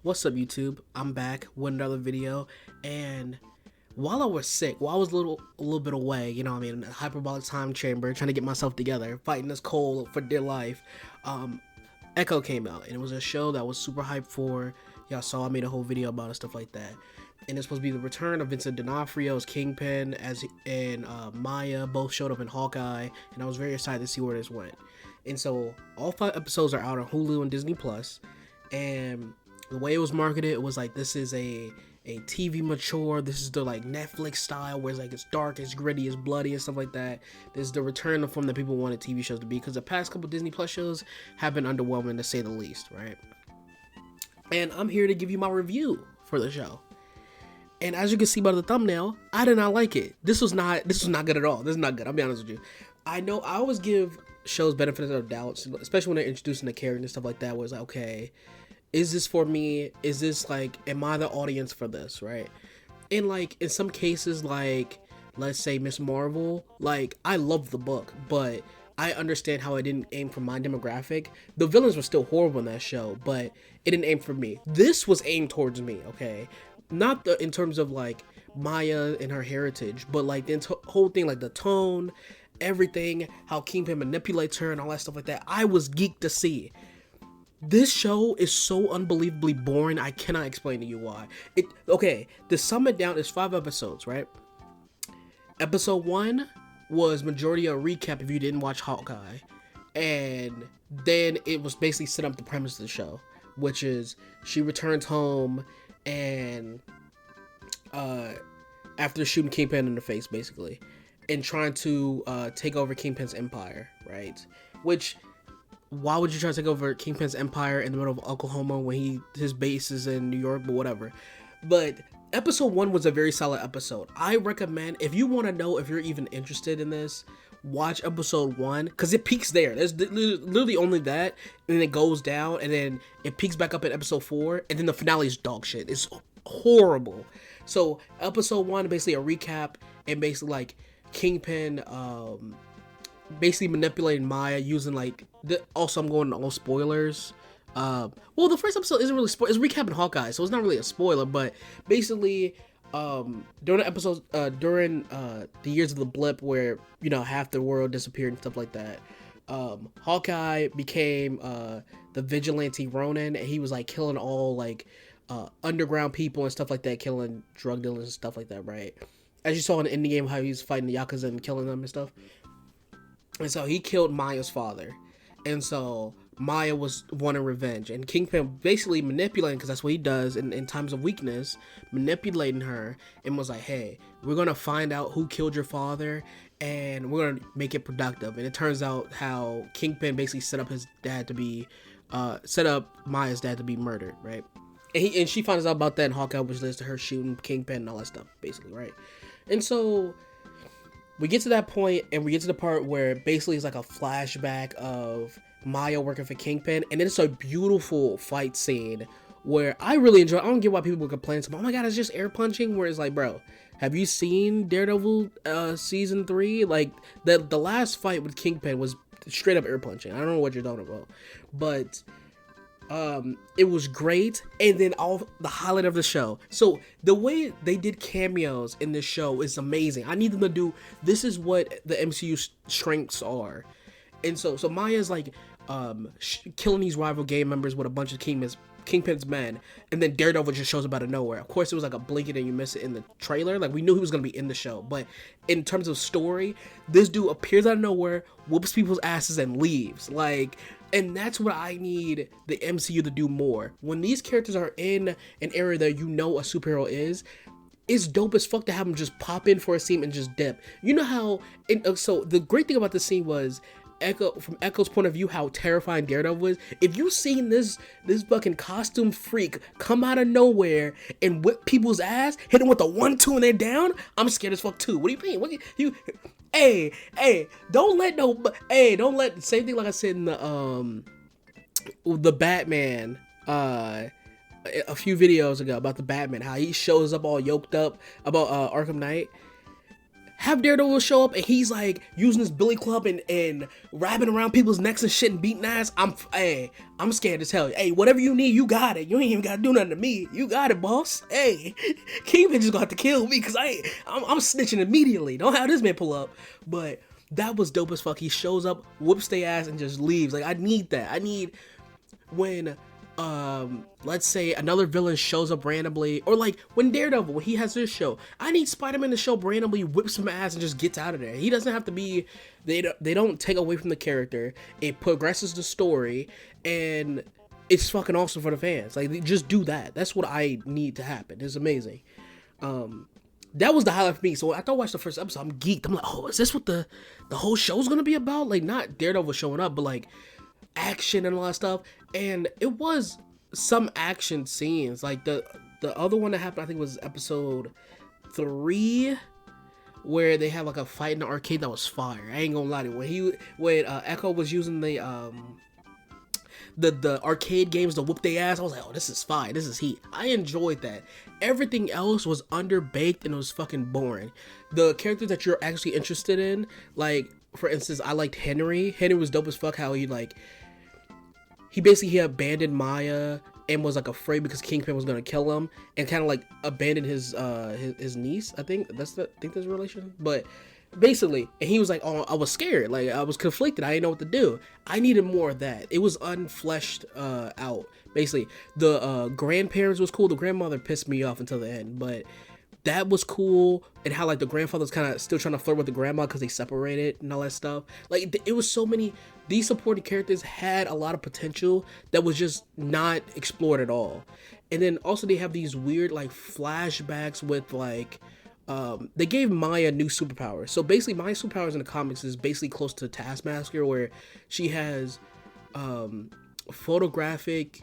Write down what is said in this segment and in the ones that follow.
What's up, YouTube? I'm back with another video, and while I was sick, while I was a little bit away, in a hyperbolic time chamber, trying to get myself together, fighting this cold for dear life, um, Echo came out, and it was a show that was super hyped for. Y'all saw I made a whole video about it, stuff like that. And it's supposed to be the return of Vincent D'Onofrio as Kingpin, and Maya both showed up in Hawkeye, and I was very excited to see where this went. And so all 5 episodes are out on Hulu and Disney Plus, and the way it was marketed, it was like this is a TV mature. This is the like Netflix style where it's like it's dark, it's gritty, it's bloody and stuff like that. This is the return of form that people wanted TV shows to be, because the past couple Disney Plus shows have been underwhelming to say the least, right? And I'm here to give you my review for the show. And as you can see by the thumbnail, I did not like it. This was not good at all. This is not good. I'll be honest with you. I know I always give shows benefit of doubt, especially when they're introducing the character and stuff like that, where it's like, okay, is this for me? Is this like, am I the audience for this, right? And like in some cases, like let's say Miss Marvel, like I love the book, but I understand how it didn't aim for my demographic. The villains were still horrible in that show, but it didn't aim for me. This was aimed towards me, okay? Not in terms of like Maya and her heritage, but like the whole thing, like the tone, everything, how Kingpin manipulates her and all that stuff like that. I was geeked to see. This show is so unbelievably boring, I cannot explain to you why. Okay, to sum it down, is 5 episodes, right? Episode 1 was majority a recap if you didn't watch Hawkeye. And then it was basically set up the premise of the show, which is she returns home and after shooting Kingpin in the face, basically, and trying to take over Kingpin's empire, right? Which, why would you try to take over Kingpin's empire in the middle of Oklahoma when his base is in New York? But whatever. But episode 1 was a very solid episode. I recommend, if you want to know if you're even interested in this, watch episode 1, because it peaks there. There's literally only that, and then it goes down, and then it peaks back up in episode 4, and then the finale is dog shit. It's horrible. So episode 1, basically a recap, and basically like Kingpin basically manipulating Maya using like also I'm going to all spoilers. Well, the first episode isn't really it's recapping Hawkeye, so it's not really a spoiler, but basically during the episodes during the years of the blip where half the world disappeared and stuff like that, Hawkeye became the vigilante Ronin, and he was like killing all like underground people and stuff like that, killing drug dealers and stuff like that, right? As you saw in the indie game, how he's fighting the Yakuza and killing them and stuff. And so he killed Maya's father. And so Maya was wanting revenge. And Kingpin basically manipulating, because that's what he does in times of weakness, manipulating her, and was like, hey, we're going to find out who killed your father, and we're going to make it productive. And it turns out how Kingpin basically set up Maya's dad to be murdered, right? And she finds out about that in Hawkeye, which leads to her shooting Kingpin and all that stuff, basically, right? And so we get to that point, and we get to the part where basically it's like a flashback of Maya working for Kingpin, and it's a beautiful fight scene where I really enjoy. I don't get why people would complain. Oh my god, it's just air punching. Where it's like, bro, have you seen Daredevil season 3? Like the last fight with Kingpin was straight up air punching. I don't know what you're talking about, but it was great. And then all the highlight of the show, so the way they did cameos in this show is amazing. I need them to do this. Is what the MCU strengths are. And so Maya's like killing these rival gang members with a bunch of Kingpin's men, and then Daredevil just shows up out of nowhere. Of course, it was like a blink and you miss it in the trailer. Like, we knew he was gonna be in the show, but in terms of story, this dude appears out of nowhere, whoops people's asses, and leaves. Like, and that's what I need the MCU to do more. When these characters are in an area that a superhero is, it's dope as fuck to have them just pop in for a scene and just dip. You know how? So the great thing about the scene was, from Echo's point of view, how terrifying Daredevil is. If you seen this fucking costume freak come out of nowhere and whip people's ass, hit them with a 1-2 and they're down, I'm scared as fuck too. What do you mean? Hey, don't let same thing like I said in the Batman a few videos ago about the Batman, how he shows up all yoked up about Arkham Knight. have Daredevil show up and he's like using his billy club and wrapping around people's necks and shit and beating ass. I'm scared as hell. Hey, whatever you need, you got it. You ain't even gotta do nothing to me. You got it, boss. Hey, Kingpin just gonna have to kill me because I'm snitching immediately. Don't have this man pull up. But that was dope as fuck. He shows up, whoops their ass, and just leaves. Like, I need that. I need when let's say another villain shows up randomly, or like when Daredevil, when he has his show, I need Spider-Man to show up randomly, whip some ass, and just gets out of there. He doesn't have to be, they don't take away from the character. It progresses the story, and it's fucking awesome for the fans. Like, they just do that. That's what I need to happen. It's amazing. That was the highlight for me. So after I watched the first episode, I'm geeked. I'm like, oh, is this what the whole show's gonna be about? Like, not Daredevil showing up, but like action and all that stuff. And it was some action scenes. Like the other one that happened, I think, was episode 3, where they have like a fight in the arcade that was fire. I ain't gonna lie to you. When Echo was using the arcade games to whoop their ass, I was like, oh, this is fine. This is heat. I enjoyed that. Everything else was underbaked and it was fucking boring. The characters that you're actually interested in, like, for instance, I liked Henry. Henry was dope as fuck. How he basically abandoned Maya and was like afraid because Kingpin was gonna kill him, and kind of like abandoned his niece. I think that's the relation. But basically, and he was like, oh, I was scared. Like, I was conflicted. I didn't know what to do. I needed more of that. It was unfleshed out. Basically, the grandparents was cool. The grandmother pissed me off until the end, but that was cool. And how like the grandfather's kind of still trying to flirt with the grandma because they separated and all that stuff. Like, it was so many. These supporting characters had a lot of potential that was just not explored at all. And then also they have these weird like flashbacks with like they gave Maya new superpowers. So basically, Maya's superpowers in the comics is basically close to Taskmaster, where she has photographic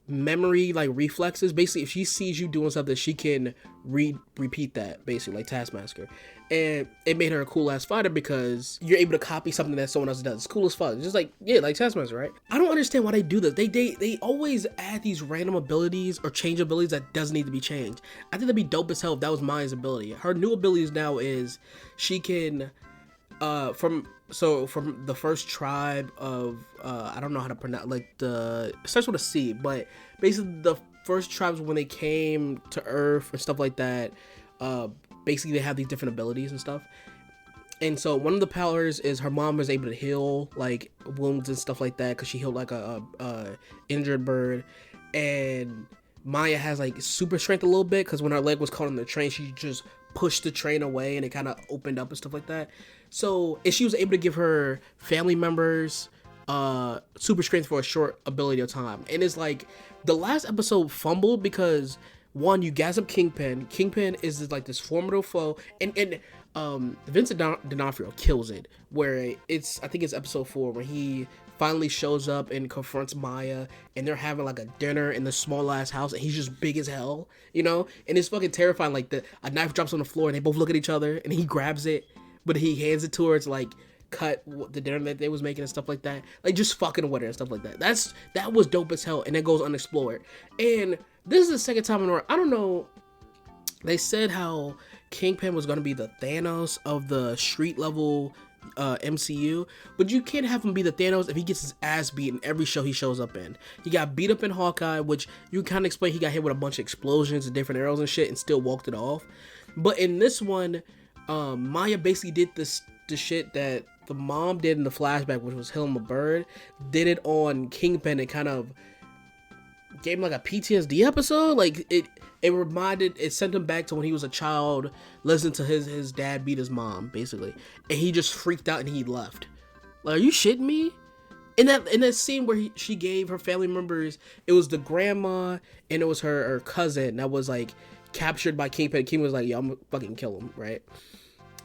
memory, like reflexes. Basically, if she sees you doing something, she can repeat that, basically, like Taskmaster. And it made her a cool ass fighter because you're able to copy something that someone else does. It's cool as fuck. It's just like, yeah, like Taskmaster, right? I don't understand why they do this. They always add these random abilities or change abilities that doesn't need to be changed. I think that'd be dope as hell if that was Maya's ability. Her new abilities now is she can from the first tribe of I don't know how to pronounce, like, it starts with a C, but basically the first tribes, when they came to Earth and stuff like that, basically they have these different abilities and stuff. And so one of the powers is her mom was able to heal like wounds and stuff like that because she healed like a injured bird. And Maya has like super strength a little bit because when her leg was caught in the train, she just pushed the train away and it kind of opened up and stuff like that. So, and she was able to give her family members super strength for a short ability of time. And it's like the last episode fumbled because, one, you gas up Kingpin. Kingpin is like this formidable foe, and Vincent D'Onofrio kills it. Where I think it's episode 4 where he finally shows up and confronts Maya, and they're having like a dinner in this small ass house, and he's just big as hell, you know. And it's fucking terrifying. Like a knife drops on the floor, and they both look at each other, and he grabs it, but he hands it to her to like cut the dinner that they was making and stuff like that. Like, just fucking with her and stuff like that. That was dope as hell, and it goes unexplored. And this is the second time in a row. I don't know. They said how Kingpin was going to be the Thanos of the street level MCU, but you can't have him be the Thanos if he gets his ass beat in every show he shows up in. He got beat up in Hawkeye, which you kind of explain he got hit with a bunch of explosions and different arrows and shit and still walked it off. But in this one, Maya basically did the shit that the mom did in the flashback, which was Hilma Bird, did it on Kingpin. It kind of gave him like a PTSD episode. Like, it sent him back to when he was a child, listening to his dad beat his mom, basically, and he just freaked out and he left. Like, are you shitting me? In that scene where she gave her family members, it was the grandma and it was her cousin that was like captured by Kingpin. Kingpin was like, yo, I'm gonna fucking kill him, right?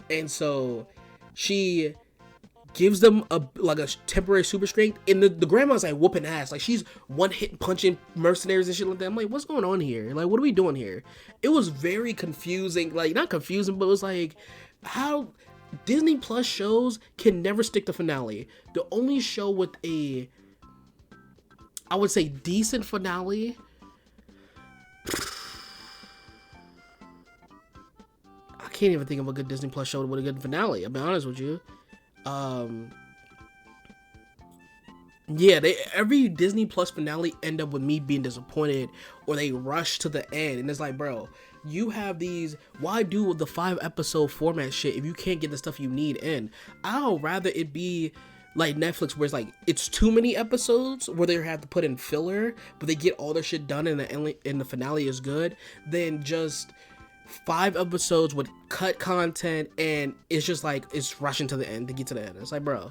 And so she gives them a temporary super strength, and the grandma's like whooping ass, like she's one hit punching mercenaries and shit like that. I'm like, what's going on here? Like, what are we doing here? It was very confusing. Like, not confusing, but it was like, how Disney Plus shows can never stick the finale. The only show with I would say decent finale, can't even think of a good Disney Plus show with a good finale. I'll be honest with you. Yeah, every Disney Plus finale end up with me being disappointed, or they rush to the end, and it's like, bro, you have these. Why do the 5-episode format shit if you can't get the stuff you need in? I'd rather it be like Netflix, where it's like it's too many episodes where they have to put in filler, but they get all their shit done and the finale is good, than just 5 episodes with cut content and it's just like it's rushing to the end to get to the end. It's like, bro,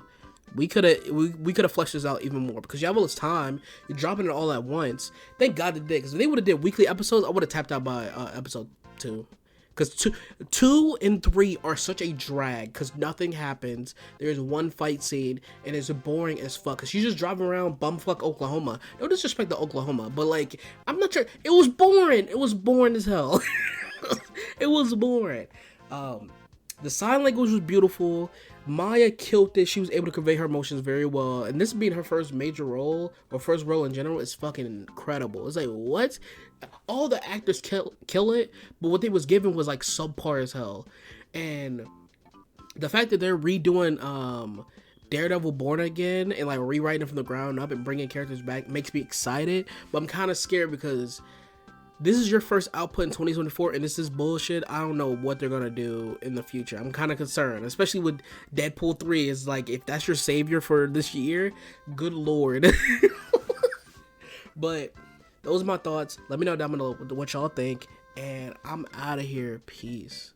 we could have fleshed this out even more, because you have all this time, you're dropping it all at once. Thank God they did, because if they would have did weekly episodes, I would have tapped out by episode 2. Because two and 3 are such a drag, because nothing happens. There's one fight scene, and it's boring as fuck, because she's just driving around bumfuck Oklahoma. No disrespect to Oklahoma, but like, I'm not sure. It was boring. It was boring as hell. It was boring. The sign language was beautiful. Maya killed it. She was able to convey her emotions very well. And this being her first major role, or first role in general, is fucking incredible. It's like, what? All the actors kill it, but what they was given was like subpar as hell. And the fact that they're redoing Daredevil Born Again and like rewriting it from the ground up and bringing characters back makes me excited. But I'm kind of scared, because this is your first output in 2024, and this is bullshit. I don't know what they're gonna do in the future. I'm kind of concerned, especially with Deadpool 3. Is like, if that's your savior for this year, good lord. But those are my thoughts. Let me know down below what y'all think, and I'm out of here. Peace.